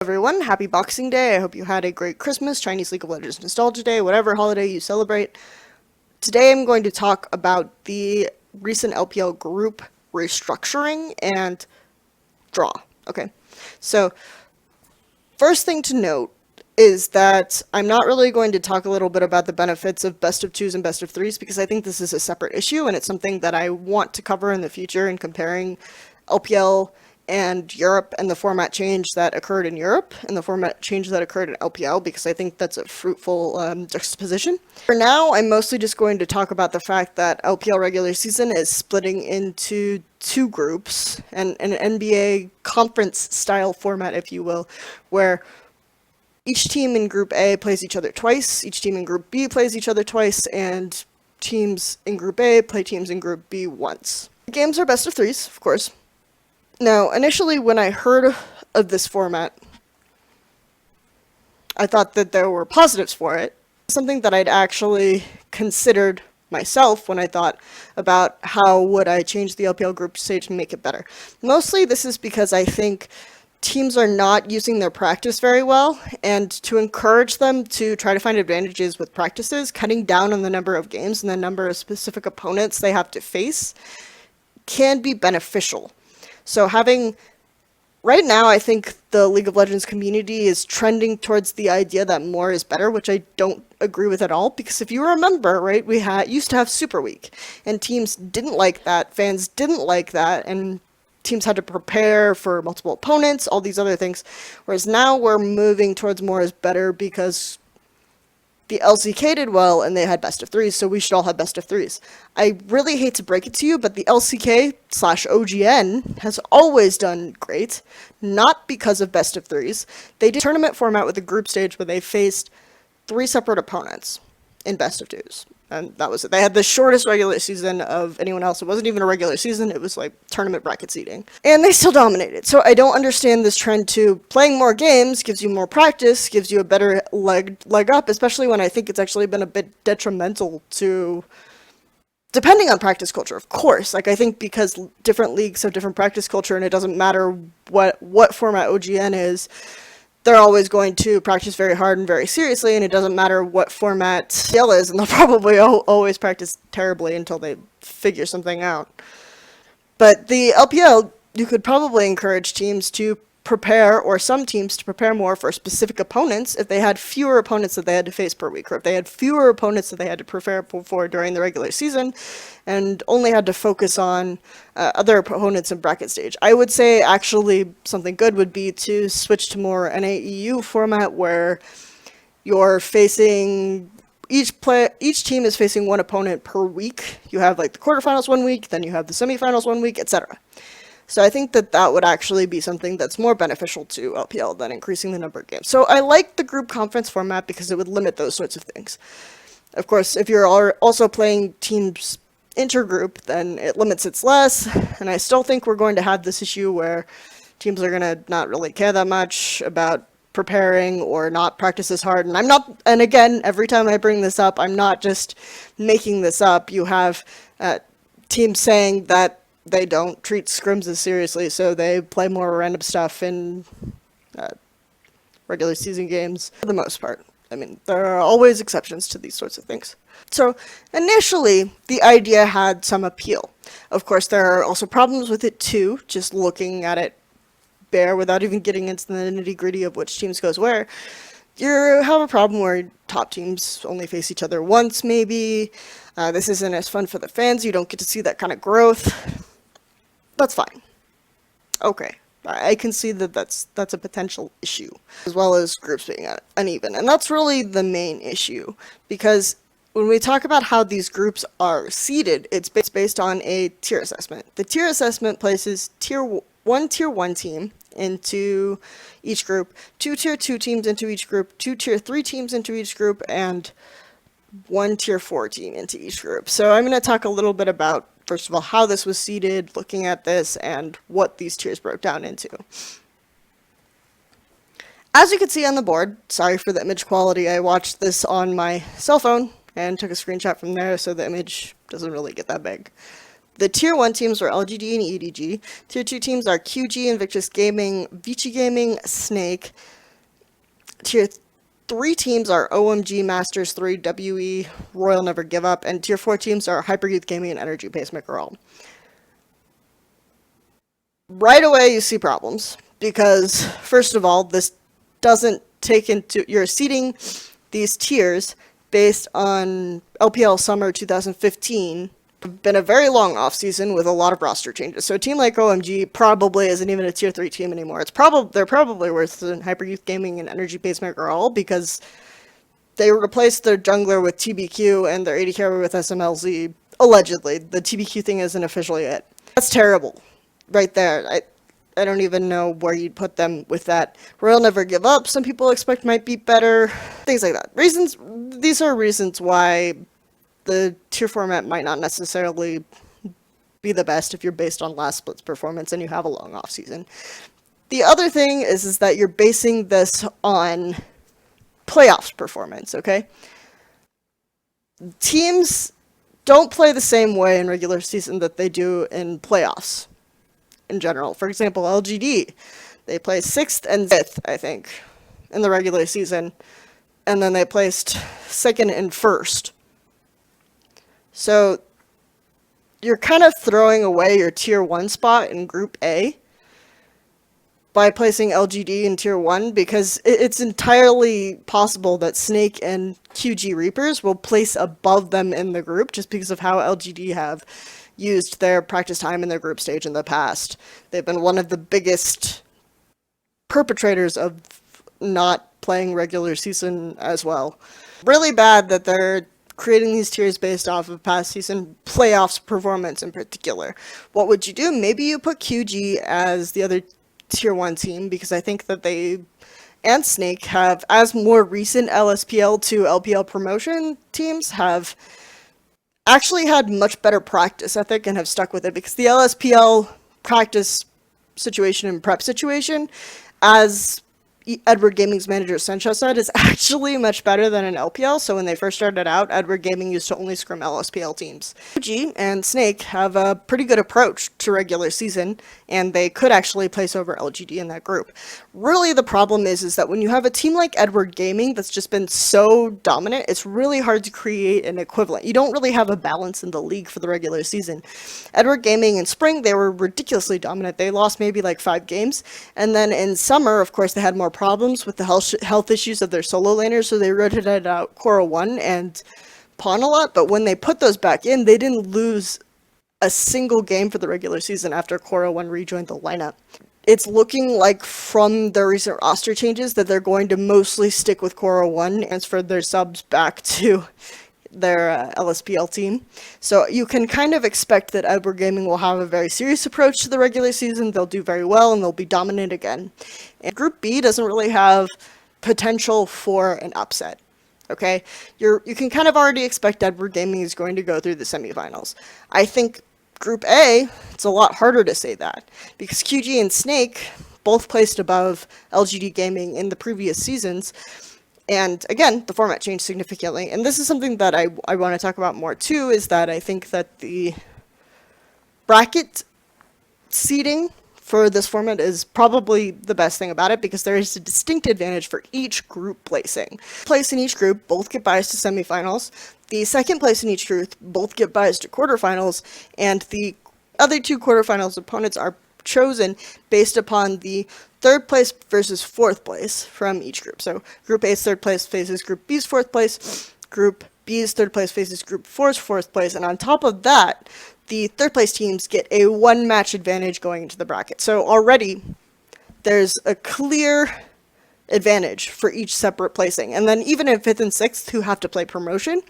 Everyone, happy Boxing Day. I hope you had a great Christmas, Chinese League of Legends Nostalgia Day, whatever holiday you celebrate. Today I'm going to talk about the recent LPL group restructuring and draw. Okay, so first thing to note is that I'm not really going to talk a little bit about the benefits of best of twos and best of threes because I think this is a separate issue and it's something that I want to cover in the future in comparing LPL and Europe and the format change that occurred in Europe and the format change that occurred in LPL because I think that's a fruitful juxtaposition. For now, I'm mostly just going to talk about the fact that LPL regular season is splitting into two groups and an NBA conference style format, if you will, where each team in Group A plays each other twice, each team in Group B plays each other twice, and teams in Group A play teams in Group B once. The games are best of threes, of course. Now, initially when I heard of this format, I thought that there were positives for it. Something that I'd actually considered myself when I thought about how would I change the LPL group stage and make it better. Mostly this is because I think teams are not using their practice very well, and to encourage them to try to find advantages with practices, cutting down on the number of games and the number of specific opponents they have to face can be beneficial. So right now, I think the League of Legends community is trending towards the idea that more is better, which I don't agree with at all, because if you remember, right, we used to have Super Week, and teams didn't like that, fans didn't like that, and teams had to prepare for multiple opponents, all these other things, whereas now we're moving towards more is better because the LCK did well and they had best of threes, so we should all have best of threes. I really hate to break it to you, but the LCK/OGN has always done great, not because of best of threes. They did tournament format with a group stage where they faced 3 separate opponents in best of twos. And that was it. They had the shortest regular season of anyone else. It wasn't even a regular season. It was like tournament bracket seeding. And they still dominated. So I don't understand this trend to playing more games gives you more practice, gives you a better leg up, especially when I think it's actually been a bit detrimental to, depending on practice culture, of course. Like, I think because different leagues have different practice culture and it doesn't matter what format OGN is, they're always going to practice very hard and very seriously, and it doesn't matter what format CL is, and they'll probably always practice terribly until they figure something out. But the LPL, you could probably encourage teams to prepare, or some teams to prepare more for specific opponents if they had fewer opponents that they had to face per week, or if they had fewer opponents that they had to prepare for during the regular season, and only had to focus on other opponents in bracket stage. I would say actually something good would be to switch to more an AEU format where you're facing each team is facing one opponent per week. You have like the quarterfinals one week, then you have the semifinals one week, etc. So I think that that would actually be something that's more beneficial to LPL than increasing the number of games. So I like the group conference format because it would limit those sorts of things. Of course, if you're also playing teams intergroup, then it limits it less, and I still think we're going to have this issue where teams are going to not really care that much about preparing or not practice as hard. And again, every time I bring this up, I'm not just making this up. You have teams saying that they don't treat scrims as seriously, so they play more random stuff in regular season games for the most part. I mean, there are always exceptions to these sorts of things. So initially, the idea had some appeal. Of course, there are also problems with it too, just looking at it bare without even getting into the nitty-gritty of which teams goes where. You have a problem where top teams only face each other once, maybe. This isn't as fun for the fans. You don't get to see that kind of growth. That's fine. Okay. I can see that that's a potential issue, as well as groups being uneven. And that's really the main issue, because when we talk about how these groups are seeded, it's based on a tier assessment. The tier assessment places tier 1 team into each group, 2 tier 2 teams into each group, 2 tier 3 teams into each group, and 1 tier 4 team into each group. So I'm going to talk a little bit about, first of all, how this was seeded, looking at this, and what these tiers broke down into. As you can see on the board, sorry for the image quality, I watched this on my cell phone and took a screenshot from there, so the image doesn't really get that big. The Tier 1 teams are LGD and EDG. Tier 2 teams are QG, Invictus Gaming, Vici Gaming, Snake. Tier 3 teams are OMG, Masters 3, WE, Royal Never Give Up. And Tier 4 teams are Hyper Gaming and Energy Pacemaker All. Right away you see problems, because first of all, this doesn't take into, you're seeding these tiers based on LPL Summer 2015. Been a very long offseason with a lot of roster changes. So a team like OMG probably isn't even a tier 3 team anymore. They're probably worse than Hyper Youth Gaming and Energy Pacemaker All, because they replaced their jungler with TBQ and their AD carry with SMLZ. Allegedly. The TBQ thing isn't officially it. That's terrible. Right there. I don't even know where you'd put them with that. Royal Never Give Up, some people expect might be better. Things like that. These are reasons why the tier format might not necessarily be the best if you're based on last split's performance and you have a long off season. The other thing is that you're basing this on playoffs performance, okay? Teams don't play the same way in regular season that they do in playoffs in general. For example, LGD, they placed 6th and 5th, I think, in the regular season, and then they placed 2nd and 1st. So you're kind of throwing away your tier 1 spot in Group A by placing LGD in tier 1, because it's entirely possible that Snake and QG Reapers will place above them in the group just because of how LGD have used their practice time in their group stage in the past. They've been one of the biggest perpetrators of not playing regular season as well. Really bad that they're creating these tiers based off of past season playoffs performance in particular. What would you do? Maybe you put QG as the other tier 1 team, because I think that they and Snake have, as more recent LSPL to LPL promotion teams, have actually had much better practice ethic and have stuck with it, because the LSPL practice situation and prep situation, as Edward Gaming's manager Sencha said, is actually much better than an LPL. So when they first started out, Edward Gaming used to only scrim LSPL teams. QG and Snake have a pretty good approach to regular season, and they could actually place over LGD in that group. Really, the problem is that when you have a team like Edward Gaming that's just been so dominant, it's really hard to create an equivalent. You don't really have a balance in the league for the regular season. Edward Gaming in spring, they were ridiculously dominant. They lost maybe like 5 games, and then in summer, of course, they had more problems with the health issues of their solo laners, so they rotated out Cora 1 and Pawn a lot, but when they put those back in, they didn't lose a single game for the regular season after Cora 1 rejoined the lineup. It's looking like from their recent roster changes that they're going to mostly stick with Cora 1 and transfer their subs back to their LSPL team. So you can kind of expect that Edward Gaming will have a very serious approach to the regular season. They'll do very well and they'll be dominant again. And Group B doesn't really have potential for an upset. Okay, you can kind of already expect Edward Gaming is going to go through the semifinals. I think Group A, it's a lot harder to say that, because QG and Snake both placed above LGD Gaming in the previous seasons. And again, the format changed significantly. And this is something that I want to talk about more too, is that I think that the bracket seeding for this format is probably the best thing about it, because there is a distinct advantage for each group placing. Place in each group both get biased to semifinals. The second place in each group both get biased to quarterfinals, and the other 2 quarterfinals opponents are chosen based upon the 3rd place versus 4th place from each group. So Group A's 3rd place faces Group B's 4th place, Group B's 3rd place faces Group 4's 4th place, and on top of that, the 3rd place teams get a 1 match advantage going into the bracket. So already there's a clear advantage for each separate placing. And then even in 5th and 6th, who have to play promotion,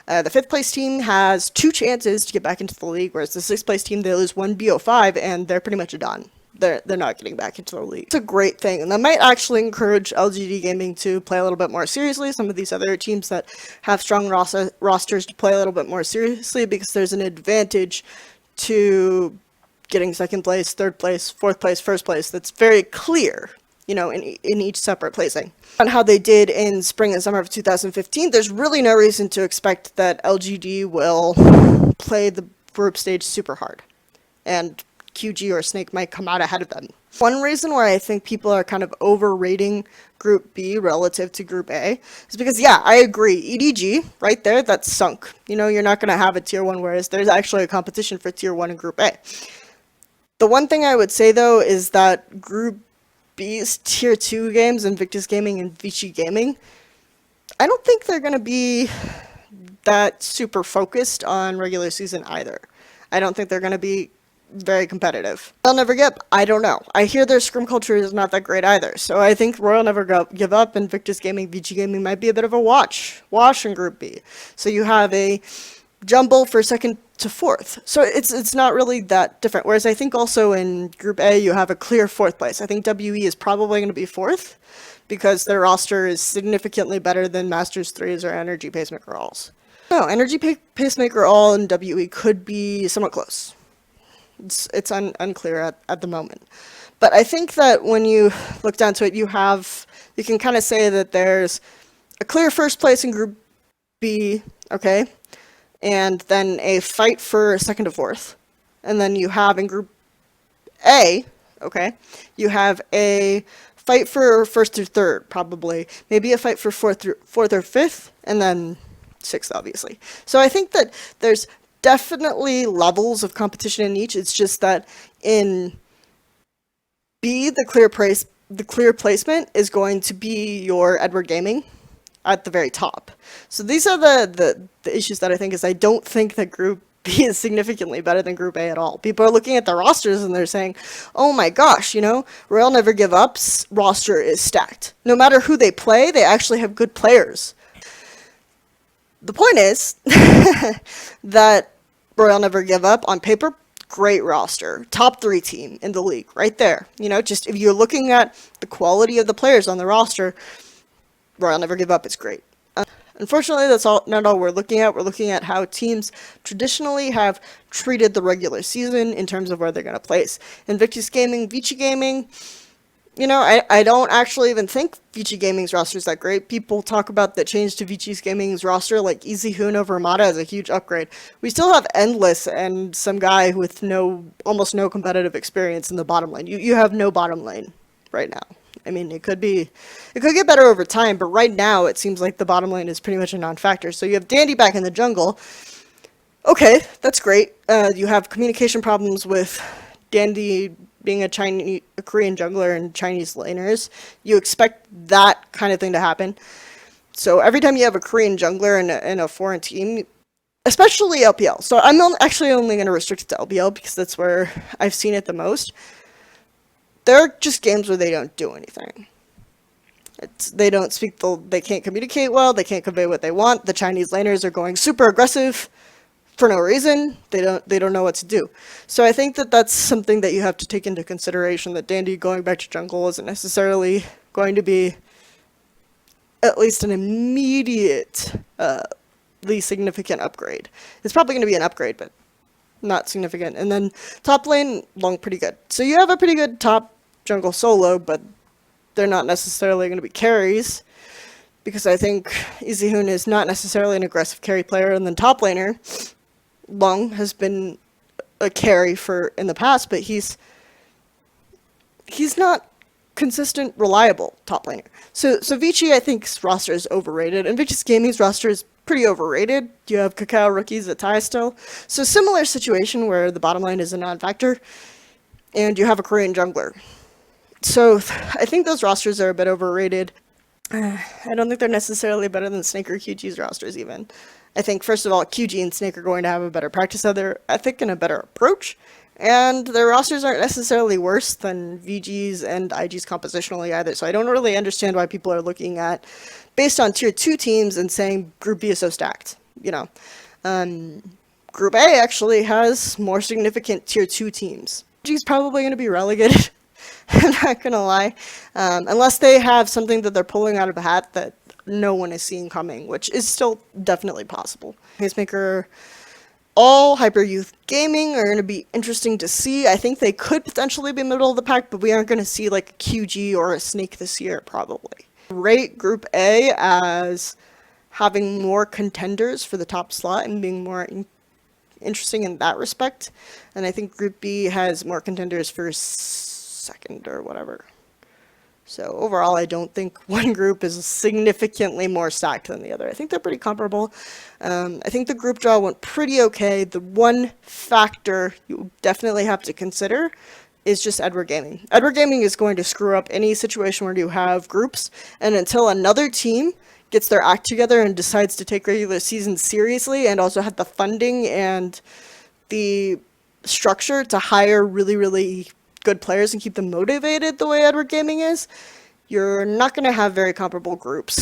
the 5th place team has 2 chances to get back into the league, whereas the 6th place team, they lose 1 BO5 and they're pretty much done. They're not getting back into the league. It's a great thing, and that might actually encourage LGD Gaming to play a little bit more seriously. Some of these other teams that have strong rosters to play a little bit more seriously, because there's an advantage to getting 2nd place, 3rd place, 4th place, 1st place that's very clear, you know, in each separate placing. On how they did in spring and summer of 2015, there's really no reason to expect that LGD will play the group stage super hard, and QG or Snake might come out ahead of them. One reason why I think people are kind of overrating Group B relative to Group A is because, yeah, I agree. EDG, right there, that's sunk. You know, you're not going to have a Tier 1, whereas there's actually a competition for Tier 1 in Group A. The one thing I would say, though, is that Group B's Tier 2 games, Invictus Gaming and Vici Gaming, I don't think they're going to be that super focused on regular season either. I don't think they're going to be very competitive. Royal Never Give Up, I don't know. I hear their scrim culture is not that great either. So I think Royal Never Give Up and Invictus Gaming, VG Gaming might be a bit of a wash in Group B. So you have a jumble for second to fourth. So it's not really that different. Whereas I think also in Group A you have a clear fourth place. I think WE is probably going to be fourth because their roster is significantly better than Masters 3s or Energy Pacemaker Alls. No, Energy Pacemaker All and WE could be somewhat close. It's unclear at the moment. But I think that when you look down to it, you can kind of say that there's a clear first place in Group B, okay, and then a fight for second to fourth. And then you have in Group A, okay, you have a fight for first through third, probably. Maybe a fight for fourth or fifth, and then sixth, obviously. So I think that there's definitely levels of competition in each. It's just that in B, the clear placement is going to be your Edward Gaming at the very top. So these are the issues that I think is I don't think that Group B is significantly better than Group A at all. People are looking at the rosters and they're saying, oh my gosh, you know, Royal Never Give Up's roster is stacked. No matter who they play, they actually have good players. The point is that Royal Never Give Up, on paper, great roster. Top 3 team in the league, right there. You know, just if you're looking at the quality of the players on the roster, Royal Never Give Up is great. Unfortunately, that's not all we're looking at. We're looking at how teams traditionally have treated the regular season in terms of where they're going to place. Invictus Gaming, Vici Gaming, you know, I don't actually even think Vici Gaming's roster is that great. People talk about the change to Vici Gaming's roster, like Easy Hoon over Amada as a huge upgrade. We still have Endless and some guy with almost no competitive experience in the bottom lane. You have no bottom lane right now. I mean, it could get better over time, but right now it seems like the bottom lane is pretty much a non-factor. So you have Dandy back in the jungle. Okay, that's great. You have communication problems with Dandy being a Korean jungler and Chinese laners. You expect that kind of thing to happen. So every time you have a Korean jungler in a foreign team, especially LPL. So I'm actually only going to restrict it to LPL because that's where I've seen it the most. There are just games where they don't do anything. They can't communicate well, they can't convey what they want. The Chinese laners are going super aggressive for no reason. They don't know what to do. So I think that that's something that you have to take into consideration, that Dandy going back to jungle isn't necessarily going to be at least an immediately significant upgrade. It's probably going to be an upgrade, but not significant. And then top lane, Long pretty good. So you have a pretty good top jungle solo, but they're not necessarily going to be carries, because I think Easy Hoon is not necessarily an aggressive carry player. And then top laner, Long has been a carry in the past, but he's not consistent, reliable top laner. So Vici, I think's roster is overrated, and Victus Gaming's roster is pretty overrated. You have Cacao rookies at tie still. So similar situation where the bottom line is a non-factor, and you have a Korean jungler. So I think those rosters are a bit overrated. I don't think they're necessarily better than Snake or QG's rosters even. I think, first of all, QG and Snake are going to have a better practice ethic and a better approach. And their rosters aren't necessarily worse than VG's and IG's compositionally either. So I don't really understand why people are looking at, based on tier 2 teams, and saying Group B is so stacked. You know, Group A actually has more significant tier 2 teams. VG's probably going to be relegated. I'm not going to lie. Unless they have something that they're pulling out of a hat that no one is seeing coming, which is still definitely possible. Pacemaker, all Hyper Youth Gaming are going to be interesting to see. I think they could potentially be middle of the pack, but we aren't going to see like a QG or a Snake this year, probably. Rate Group A as having more contenders for the top slot and being more interesting in that respect. And I think Group B has more contenders for second or whatever. So overall, I don't think one group is significantly more stacked than the other. I think they're pretty comparable. I think the group draw went pretty okay. The one factor you definitely have to consider is just Edward Gaming. Edward Gaming is going to screw up any situation where you have groups, and until another team gets their act together and decides to take regular season seriously and also have the funding and the structure to hire really, really good players and keep them motivated the way Edward Gaming is, you're not going to have very comparable groups.